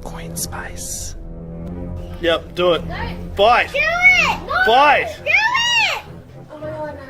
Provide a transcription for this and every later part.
CoinSpice. Yep, do it. No. Bite. Do it! No! Bite. Do it! Oh my god, no.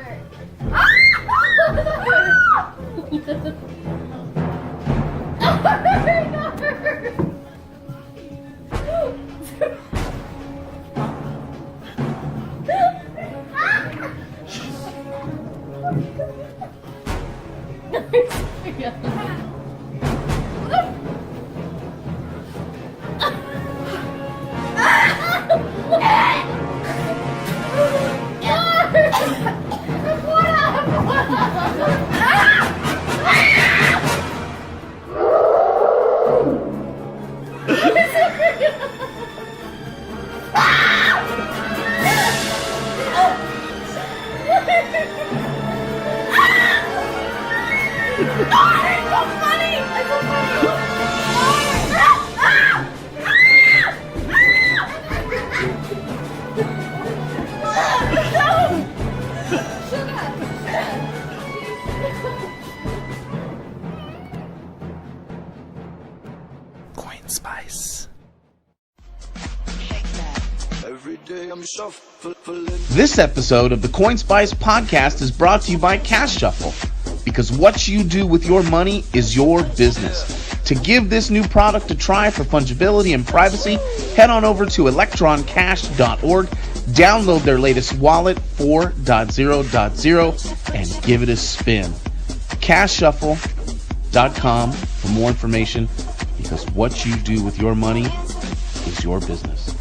CoinSpice. This episode of the CoinSpice podcast is brought to you by Cash Shuffle, because what you do with your money is your business. To give this new product a try for fungibility and privacy, head on over to electroncash.org, download their latest wallet 4.0.0, and give it a spin. CashShuffle.com for more information, because what you do with your money is your business.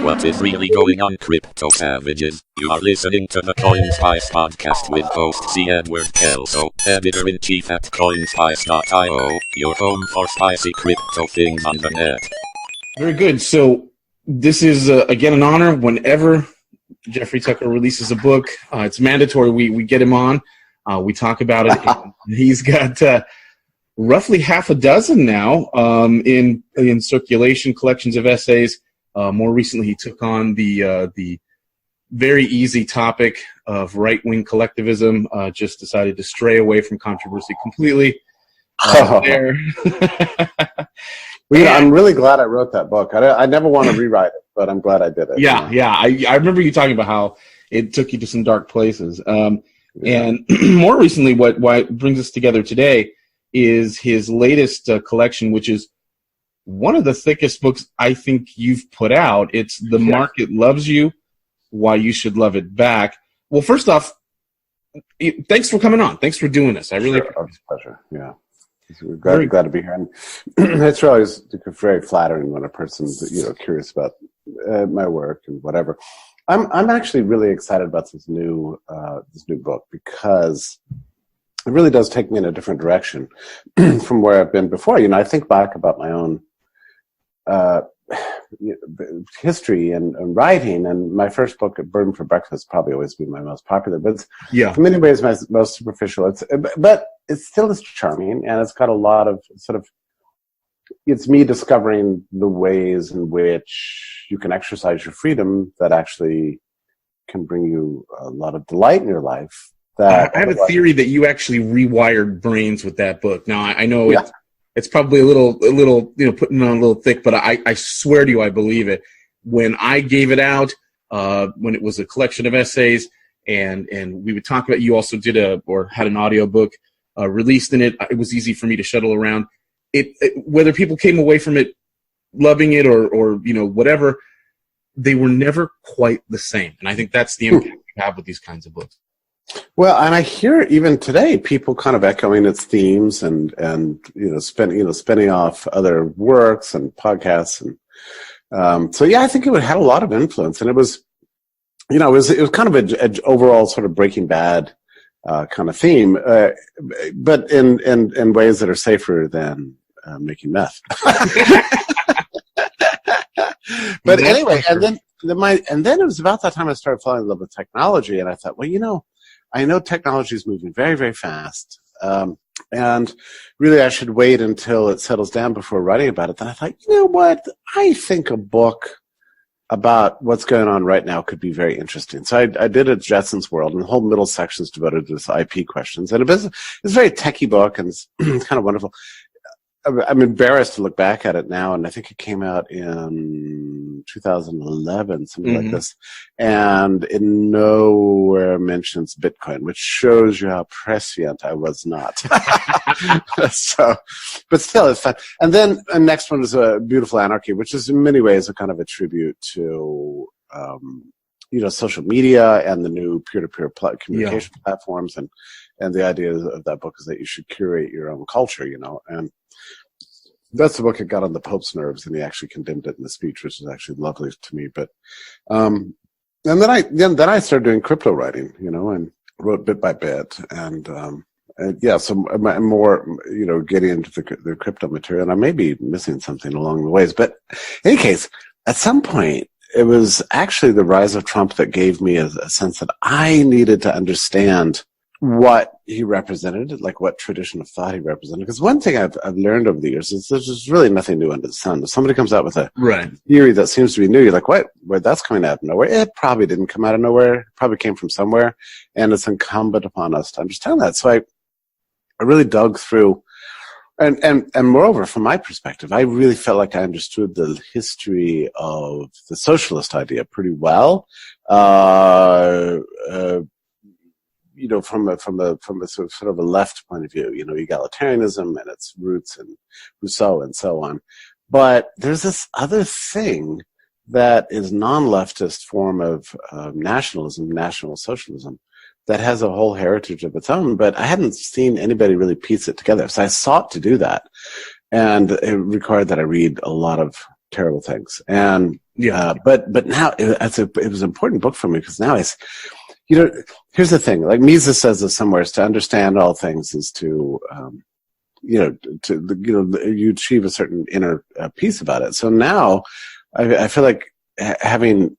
What is really going on, crypto savages? You are listening to the CoinSpice podcast with host C. Edward Kelso, editor-in-chief at CoinSpice.io, your home for spicy crypto things on the net. Very good. So this is, again, an honor. Whenever Jeffrey Tucker releases a book, it's mandatory we get him on. We talk about it. He's got roughly half a dozen now in circulation, collections of essays. More recently, he took on the very easy topic of right-wing collectivism. Just decided to stray away from controversy completely. There. Well, I'm really glad I wrote that book. I never want to rewrite it, but I'm glad I did it. Yeah. I remember you talking about how it took you to some dark places. And more recently, what brings us together today is his latest collection, which is one of the thickest books I think you've put out. It's The Market Loves You, Why You Should Love It Back. Well, first off, thanks for coming on. Thanks for doing this. I really appreciate it. It's a pleasure. Yeah. We're glad to be here. And it's really very flattering when a person's curious about my work and whatever. I'm actually really excited about this new book, because it really does take me in a different direction from where I've been before. I think back about my own history and writing, and my first book, Burden for Breakfast, probably always been my most popular, but it's in many ways my most superficial. But it still is charming, and it's got a lot of it's me discovering the ways in which you can exercise your freedom that actually can bring you a lot of delight in your life. I have a theory that you actually rewired brains with that book. Now, I know it's probably a little, putting it on a little thick, but I swear to you, I believe it. When I gave it out, when it was a collection of essays, and we would talk about, you also did had an audio book released in it. It was easy for me to shuttle around. Whether people came away from it loving it or whatever, they were never quite the same. And I think that's the impact you have with these kinds of books. Well, and I hear even today people kind of echoing its themes and spinning off other works and podcasts, and so I think it had a lot of influence, and it was kind of an overall sort of Breaking Bad kind of theme, but in ways that are safer than making meth. But anyway, and then it was about that time I started falling in love with technology, and I thought, well, I know technology is moving very, very fast, and really I should wait until it settles down before writing about it. Then I thought, you know what? I think a book about what's going on right now could be very interesting. So I did a Jetson's World, and the whole middle section is devoted to this IP questions. And it's a very techie book, and it's kind of wonderful. I'm embarrassed to look back at it now, and I think it came out in 2011, something like this. And it nowhere mentions Bitcoin, which shows you how prescient I was not. So, but still, it's fun. And then the next one is a Beautiful Anarchy, which is in many ways a kind of a tribute to, social media and the new peer-to-peer communication platforms. And the idea of that book is that you should curate your own culture, and that's the book that got on the Pope's nerves, and he actually condemned it in the speech, which is actually lovely to me. But, and then I started doing crypto writing, and wrote bit by bit, so I'm more, getting into the crypto material, and I may be missing something along the ways. But in any case, at some point, it was actually the rise of Trump that gave me a sense that I needed to understand what he represented, like what tradition of thought he represented. Because one thing I've learned over the years is there's just really nothing new under the sun. If somebody comes out with a theory that seems to be new, you're like, what? Where that's coming out of nowhere? It probably didn't come out of nowhere. It probably came from somewhere, and it's incumbent upon us to understand that. So I really dug through, and moreover, from my perspective, I really felt like I understood the history of the socialist idea pretty well. From a sort of a left point of view, egalitarianism and its roots in Rousseau and so on. But there's this other thing that is non-leftist form of nationalism, national socialism, that has a whole heritage of its own, but I hadn't seen anybody really piece it together. So I sought to do that. And it required that I read a lot of terrible things. And, but now it was an important book for me, because now here's the thing, like Mises says this somewhere, is to understand all things is to, you achieve a certain inner peace about it. So now I feel like having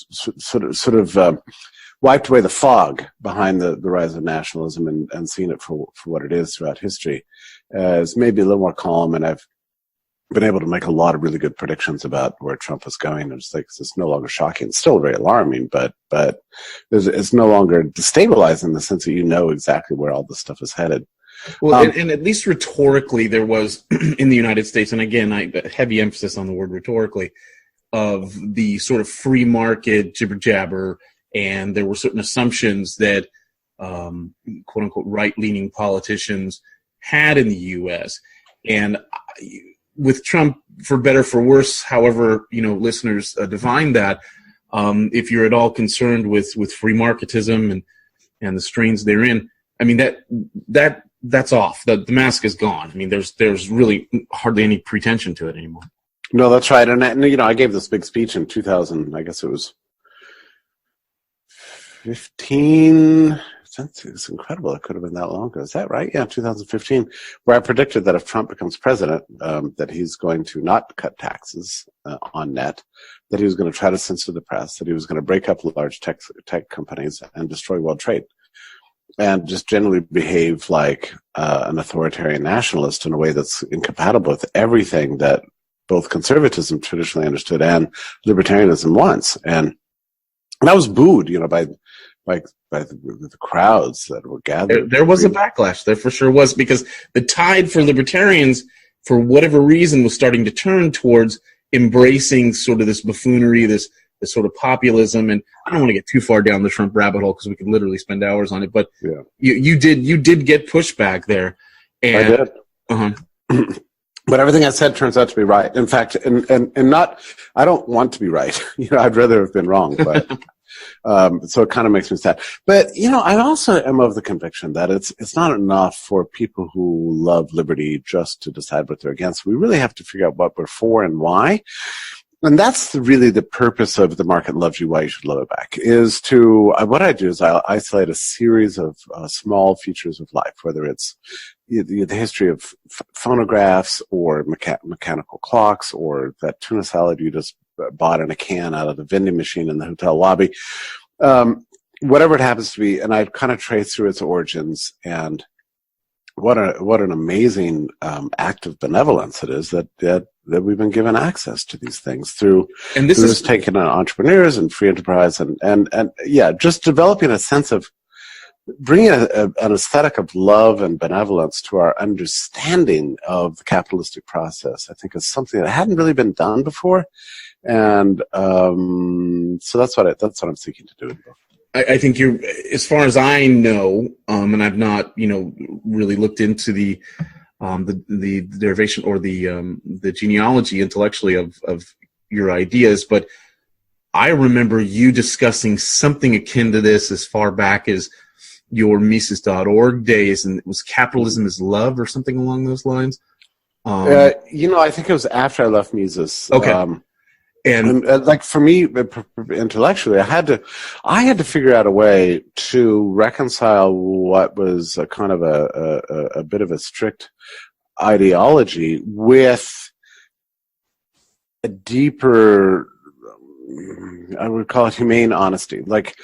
sort of wiped away the fog behind the rise of nationalism and seen it for what it is throughout history, is maybe a little more calm, and I've been able to make a lot of really good predictions about where Trump is going. It's like, it's no longer shocking. It's still very alarming, but it's no longer destabilizing in the sense that exactly where all this stuff is headed. Well, and at least rhetorically, there was in the United States, and again, heavy emphasis on the word rhetorically, of the sort of free market jibber jabber, and there were certain assumptions that quote unquote right-leaning politicians had in the U.S. And with Trump, for better for worse, however listeners define that, if you're at all concerned with free marketism and the strains therein, I mean that's off. The mask is gone. I mean there's really hardly any pretension to it anymore. No, that's right. And I gave this big speech in 2000. I guess it was 15. It's incredible. It could have been that long ago. Is that right? Yeah, 2015, where I predicted that if Trump becomes president, that he's going to not cut taxes on net, that he was going to try to censor the press, that he was going to break up large tech companies and destroy world trade, and just generally behave like an authoritarian nationalist in a way that's incompatible with everything that both conservatism traditionally understood and libertarianism wants. And that was booed, by the crowds that were gathered. There was a backlash. There for sure was, because the tide for libertarians, for whatever reason, was starting to turn towards embracing sort of this buffoonery, this sort of populism. And I don't want to get too far down the Trump rabbit hole, because we could literally spend hours on it. But you did get pushback there. And, I did. Uh-huh. But everything I said turns out to be right. In fact, and not, I don't want to be right. I'd rather have been wrong, but so it kind of makes me sad. But I also am of the conviction that it's not enough for people who love liberty just to decide what they're against. We really have to figure out what we're for and why. And that's really the purpose of The Market Loves You, Why You Should Love It Back, is to, what I do is I'll isolate a series of small features of life, whether it's the history of phonographs or mechanical clocks, or that tuna salad you just bought in a can out of the vending machine in the hotel lobby, whatever it happens to be. And I kind of trace through its origins, and what an amazing act of benevolence it is that that we've been given access to these things through And this is taking on entrepreneurs and free enterprise and yeah, just developing a sense of bringing an aesthetic of love and benevolence to our understanding of the capitalistic process. I think is something that hadn't really been done before, and so that's what I'm seeking to do in the book. I think you're, as far as I know, and I've not, really looked into the derivation or the genealogy intellectually of your ideas, but I remember you discussing something akin to this as far back as your Mises.org days, and it was Capitalism is Love or something along those lines. I think it was after I left Mises. Okay. And like for me, intellectually, I had to figure out a way to reconcile what was a kind of a bit of a strict ideology with a deeper, I would call it humane honesty. Like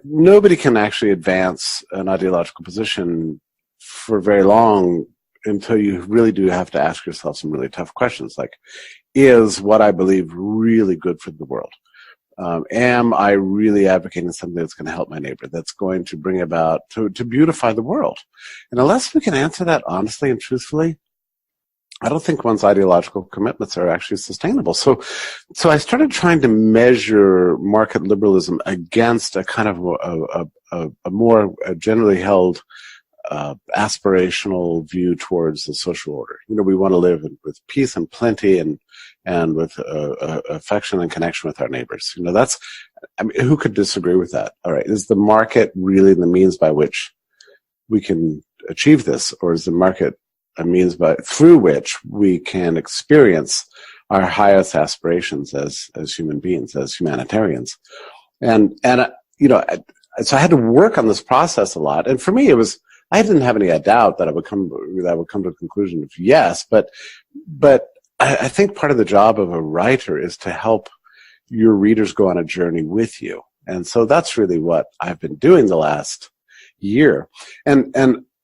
nobody can actually advance an ideological position for very long until you really do have to ask yourself some really tough questions, like, is what I believe really good for the world? Am I really advocating something that's going to help my neighbor, that's going to bring about, to beautify the world? And unless we can answer that honestly and truthfully, I don't think one's ideological commitments are actually sustainable. So I started trying to measure market liberalism against a kind of a more generally held aspirational view towards the social order. We want to live with peace and plenty and with affection and connection with our neighbors. Who could disagree with that? All right. Is the market really the means by which we can achieve this, or is the market a means through which we can experience our highest aspirations as human beings, as humanitarians? So I had to work on this process a lot. And for me, I didn't have any doubt that I would come to a conclusion of yes, but I think part of the job of a writer is to help your readers go on a journey with you. And so that's really what I've been doing the last year. And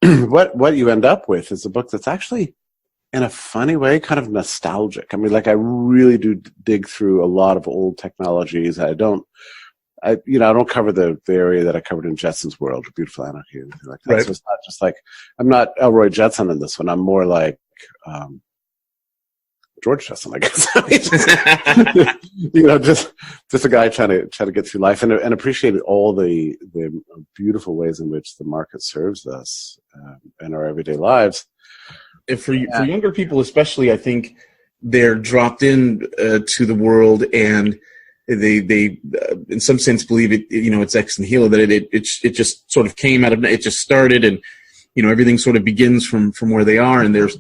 what you end up with is a book that's actually, in a funny way, kind of nostalgic. I mean, I really do dig through a lot of old technologies. I don't cover the area that I covered in Jetson's World, Beautiful Anarchy, and anything like that. Right. So it's not just I'm not Elroy Jetson in this one. I'm more like George Jetson, I guess. Just a guy trying to get through life and appreciate all the beautiful ways in which the market serves us in our everyday lives. And for younger people, especially, I think they're dropped in to the world and they in some sense believe it, it's ex nihilo, that it just sort of came out of, it just started, and everything sort of begins from where they are. And there's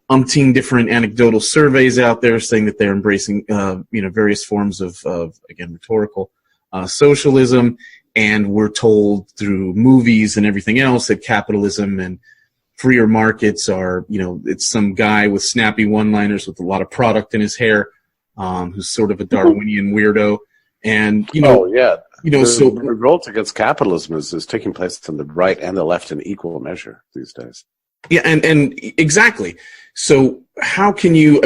umpteen different anecdotal surveys out there saying that they're embracing various forms of again, rhetorical socialism, and we're told through movies and everything else that capitalism and freer markets are, it's some guy with snappy one-liners with a lot of product in his hair, who's sort of a Darwinian weirdo. And, the revolt against capitalism is taking place on the right and the left in equal measure these days. Yeah, and exactly. So how can you,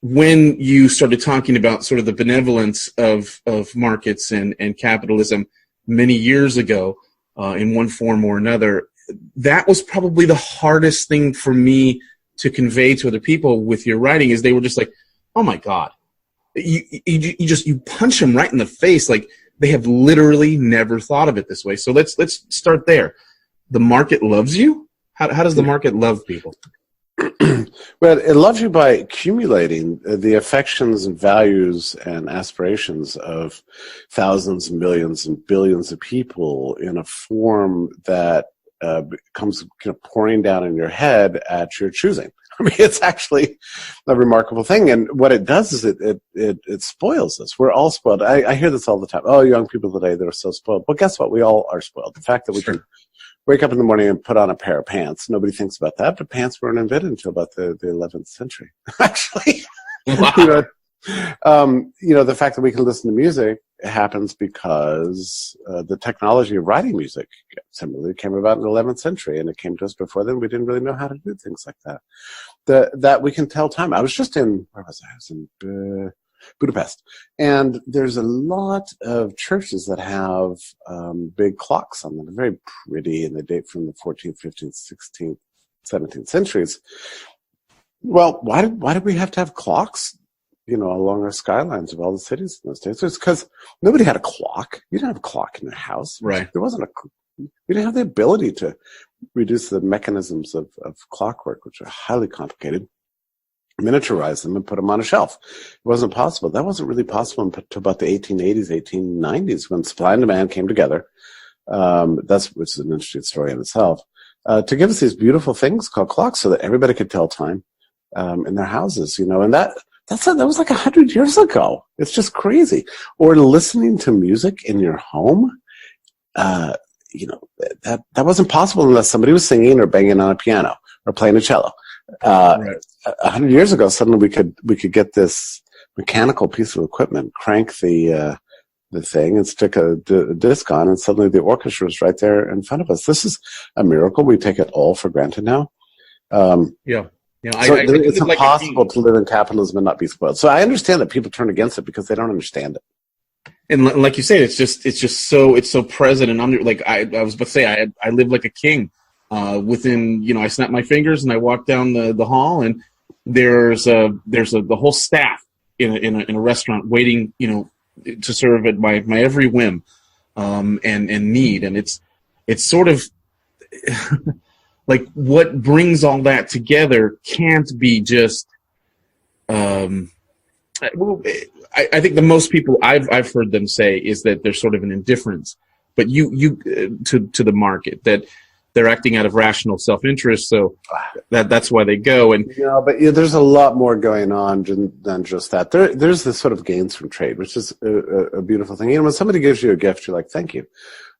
when you started talking about sort of the benevolence of markets and capitalism many years ago, in one form or another, that was probably the hardest thing for me to convey to other people with your writing, is they were just like, oh my God, you punch them right in the face. Like, they have literally never thought of it this way. So let's start there. The market loves you. How does the market love people? Well, it loves you by accumulating the affections and values and aspirations of thousands and millions and billions of people in a form that comes pouring down in your head at your choosing. It's actually a remarkable thing. And what it does is it spoils us. We're all spoiled. I hear this all the time. Oh, young people today, they're so spoiled. Well, guess what? We all are spoiled. The fact that we can wake up in the morning and put on a pair of pants, nobody thinks about that, but pants weren't invented until about the 11th century, actually. Wow. The fact that we can listen to music happens because the technology of writing music similarly came about in the 11th century, and it came to us before then. We didn't really know how to do things like that. That we can tell time. I was just in, where was I? I was in Budapest, and there's a lot of churches that have big clocks on them. They're very pretty, and they date from the 14th, 15th, 16th, 17th centuries. Well, why did we have to have clocks, along our skylines of all the cities in those days? It's because nobody had a clock. You didn't have a clock in your house. Right. There wasn't we didn't have the ability to reduce the mechanisms of clockwork, which are highly complicated, miniaturize them and put them on a shelf. It wasn't possible. That wasn't really possible until about the 1880s, 1890s, when supply and demand came together. Which is an interesting story in itself, to give us these beautiful things called clocks so that everybody could tell time in their houses, and that was like 100 years ago. It's just crazy. Or listening to music in your home, that wasn't possible unless somebody was singing or banging on a piano or playing a cello. Right. 100 years ago, suddenly we could get this mechanical piece of equipment, crank the thing and stick a disc on, and suddenly the orchestra is right there in front of us. This is a miracle. We take it all for granted now. Yeah. So it's impossible to live in capitalism and not be spoiled. So I understand that people turn against it because they don't understand it. And like you say, it's so present and under. Like I was about to say, I live like a king. Within, I snap my fingers and I walk down the hall, and there's the whole staff in a restaurant waiting, to serve at my every whim, and need. And it's sort of like what brings all that together can't be just. I think the most people I've heard them say is that there's sort of an indifference, but to the market, that they're acting out of rational self-interest, so that's why they go. And there's a lot more going on than just that. There's this sort of gains from trade, which is a beautiful thing. When somebody gives you a gift, you're like, thank you.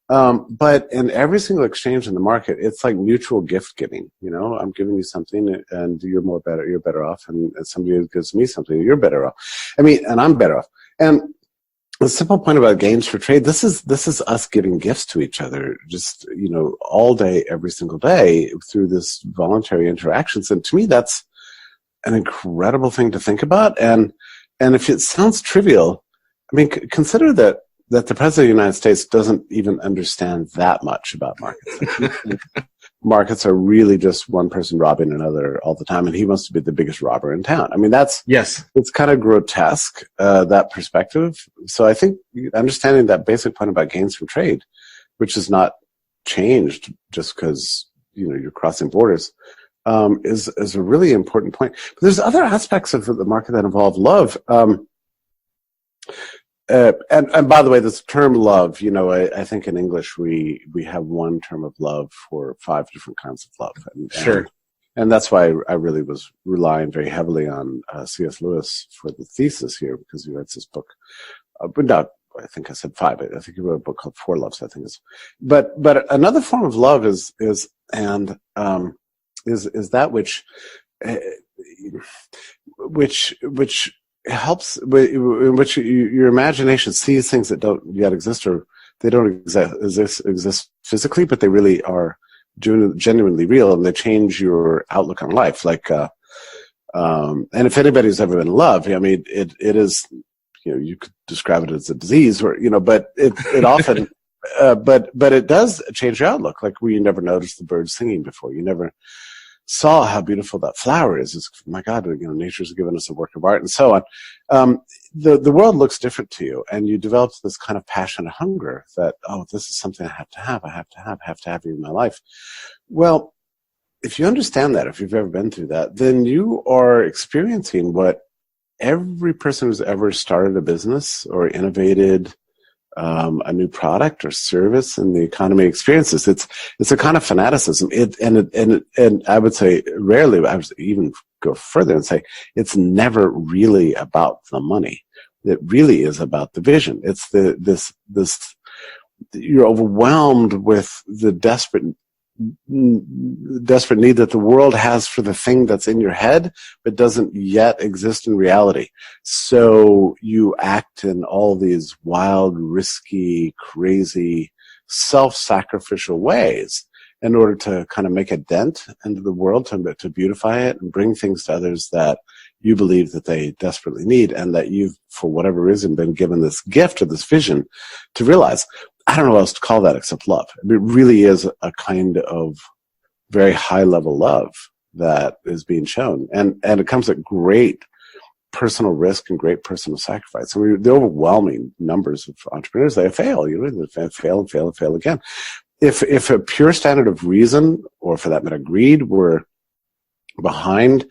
But in every single exchange in the market, it's like mutual gift giving. I'm giving you something, and you're better off, and somebody gives me something, you're better off. And I'm better off. And the simple point about gains for trade, this is us giving gifts to each other, just, all day, every single day through this voluntary interactions. And to me, that's an incredible thing to think about. And if it sounds trivial, consider that the President of the United States doesn't even understand that much about markets. Markets are really just one person robbing another all the time, and he wants to be the biggest robber in town. It's kind of grotesque, that perspective. So I think understanding that basic point about gains from trade, which is not changed just because, you're crossing borders, is a really important point. But there's other aspects of the market that involve love. And by the way, this term love, I think in English we have one term of love for 5 different kinds of love. Sure. And that's why I really was relying very heavily on C.S. Lewis for the thesis here, because he writes this book. But not, I think I said 5. I think he wrote a book called Four Loves, I think it's. But another form of love is that which helps, in which your imagination sees things that don't yet exist, or they don't exist physically, but they really are genuinely real, and they change your outlook on life. And if anybody's ever been in love, it is, you could describe it as a disease, or but it often, but it does change your outlook. Like, we never noticed the birds singing before. You never saw how beautiful that flower is. It's, my God, nature's given us a work of art, and so on. The world looks different to you, and you develop this kind of passion and hunger that, this is something I have to have you in my life. Well, if you understand that, if you've ever been through that, then you are experiencing what every person who's ever started a business or innovated a new product or service in the economy experiences. It's a kind of fanaticism. And I would say rarely, I would even go further and say it's never really about the money. It really is about the vision. It's this you're overwhelmed with the desperate desperate need that the world has for the thing that's in your head, but doesn't yet exist in reality. So you act in all these wild, risky, crazy, self-sacrificial ways in order to kind of make a dent into the world, to beautify it and bring things to others that you believe that they desperately need, and that you've, for whatever reason, been given this gift or this vision to realize. I don't know what else to call that except love. It really is a kind of very high level love that is being shown. And it comes at great personal risk and great personal sacrifice. I mean, the overwhelming numbers of entrepreneurs, they fail. They fail and fail and fail again. If a pure standard of reason, or for that matter, greed, were behind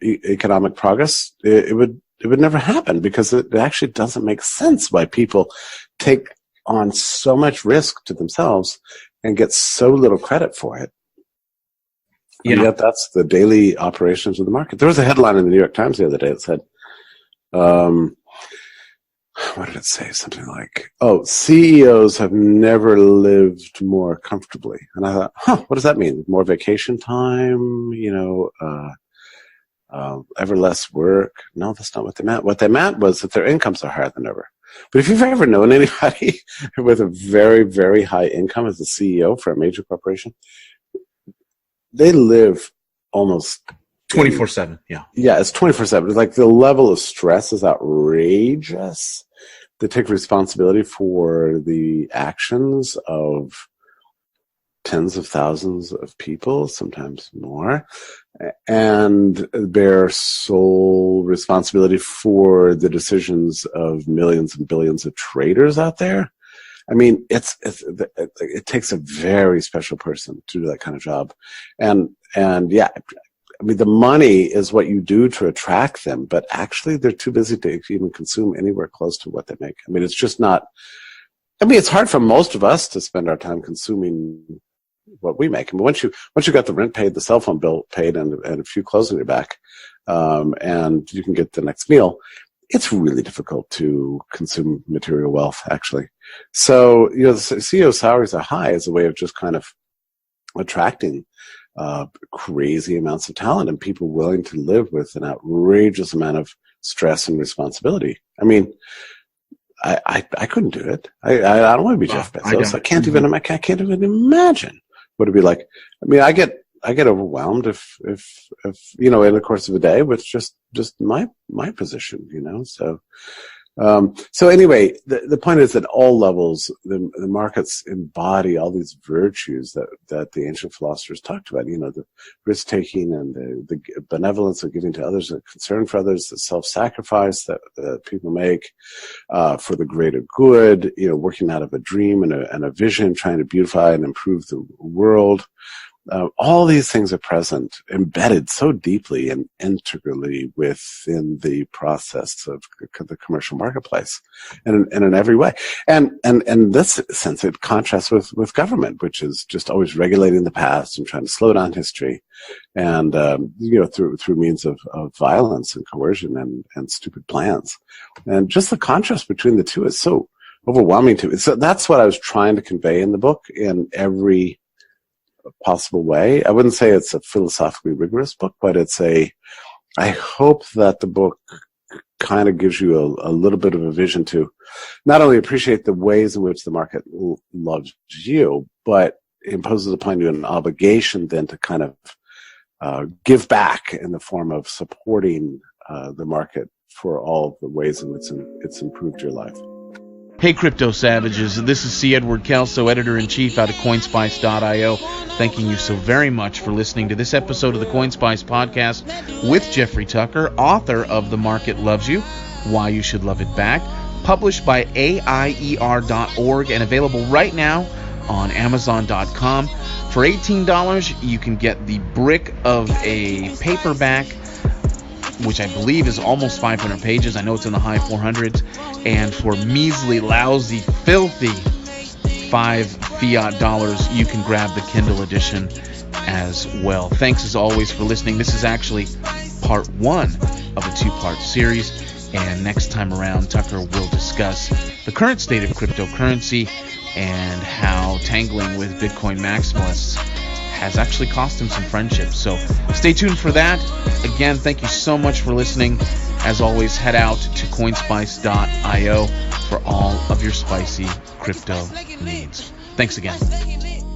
economic progress, it would never happen, because it actually doesn't make sense why people take on so much risk to themselves and get so little credit for it. Yeah. And yet that's the daily operations of the market. There was a headline in the New York Times the other day that said, what did it say? Something like, CEOs have never lived more comfortably. And I thought, what does that mean? More vacation time, ever less work? No, that's not what they meant. What they meant was that their incomes are higher than ever. But if you've ever known anybody with a very, very high income as a CEO for a major corporation, they live almost 24/7. Yeah. Yeah, it's 24/7. It's like the level of stress is outrageous. They take responsibility for the actions of tens of thousands of people, sometimes more, and bear sole responsibility for the decisions of millions and billions of traders out there. I mean, it takes a very special person to do that kind of job. And yeah, I mean, the money is what you do to attract them, but actually they're too busy to even consume anywhere close to what they make. I mean, it's just not, it's hard for most of us to spend our time consuming what we make. I mean, once you got the rent paid, the cell phone bill paid, and a few clothes on your back, and you can get the next meal, it's really difficult to consume material wealth, actually. So, the CEO salaries are high as a way of just kind of attracting crazy amounts of talent and people willing to live with an outrageous amount of stress and responsibility. I mean, I couldn't do it. I don't want to be Jeff Bezos. I can't even imagine what it'd be like. I mean, I get overwhelmed if in the course of a day with just my position, So anyway, the point is that all levels, the markets embody all these virtues that the ancient philosophers talked about, the risk taking and the benevolence of giving to others, the concern for others, the self-sacrifice that people make, for the greater good, working out of a dream and a vision, trying to beautify and improve the world. All these things are present, embedded so deeply and integrally within the process of the commercial marketplace, and in every way. And in this sense, it contrasts with government, which is just always regulating the past and trying to slow down history, and through means of violence and coercion and stupid plans. And just the contrast between the two is so overwhelming to me. So that's what I was trying to convey in the book in every possible way. I wouldn't say it's a philosophically rigorous book, but I hope that the book kind of gives you a little bit of a vision to not only appreciate the ways in which the market loves you, but imposes upon you an obligation then to kind of give back in the form of supporting the market for all the ways in which it's improved your life. Hey, Crypto Savages, this is C. Edward Kelso, Editor-in-Chief out of CoinSpice.io, thanking you so very much for listening to this episode of the CoinSpice Podcast with Jeffrey Tucker, author of The Market Loves You, Why You Should Love It Back, published by AIER.org and available right now on Amazon.com. For $18, you can get the brick of a paperback, which I believe is almost 500 pages. I know it's in the high 400s. And for measly, lousy, filthy $5 fiat dollars, you can grab the Kindle edition as well. Thanks as always for listening. This is actually part one of a two-part series. And next time around, Tucker will discuss the current state of cryptocurrency and how tangling with Bitcoin maximalists has actually cost him some friendships. So stay tuned for that. Again, thank you so much for listening. As always, head out to CoinSpice.io for all of your spicy crypto needs. Thanks again.